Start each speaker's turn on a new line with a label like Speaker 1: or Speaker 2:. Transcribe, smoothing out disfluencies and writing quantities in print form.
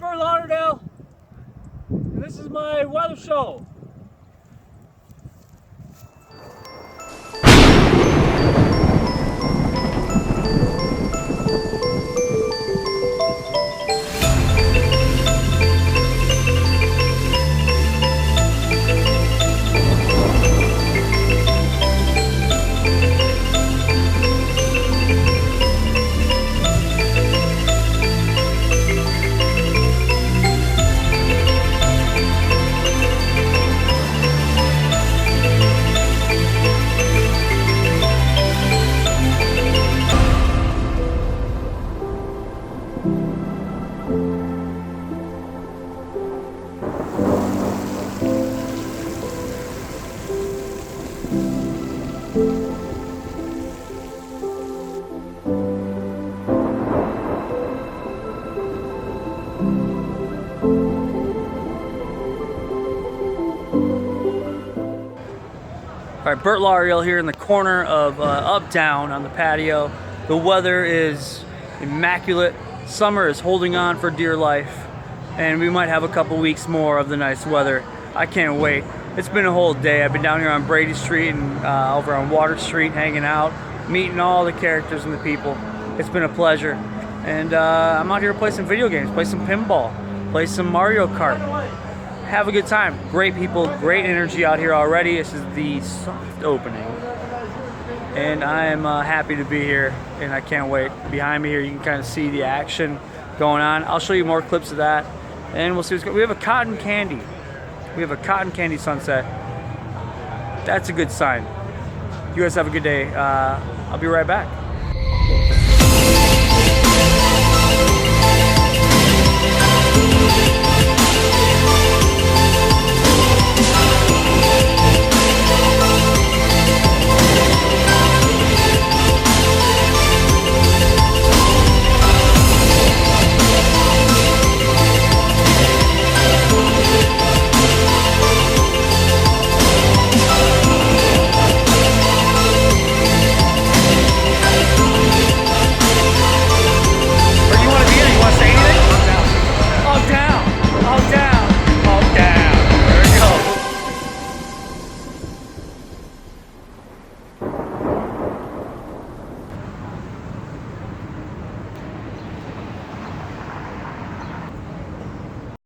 Speaker 1: Bert Lauderdale, and this is my weather show. All right, Bert Lauderdale here in the corner of Uptown on the patio. The weather is immaculate. Summer is holding on for dear life, and we might have a couple weeks more of the nice weather. I can't wait. It's been a whole day. I've been down here on Brady Street and over on Water Street hanging out, meeting all the characters and the people. It's been a pleasure. And I'm out here to play some video games, play some pinball, play some Mario Kart. Have a good time. Great people, great energy out here already. This is the soft opening. And I am happy to be here, and I can't wait. Behind me here, you can kind of see the action going on. I'll show you more clips of that, and we'll see what's going on. We have a cotton candy. We have a cotton candy sunset. That's a good sign. You guys have a good day. I'll be right back.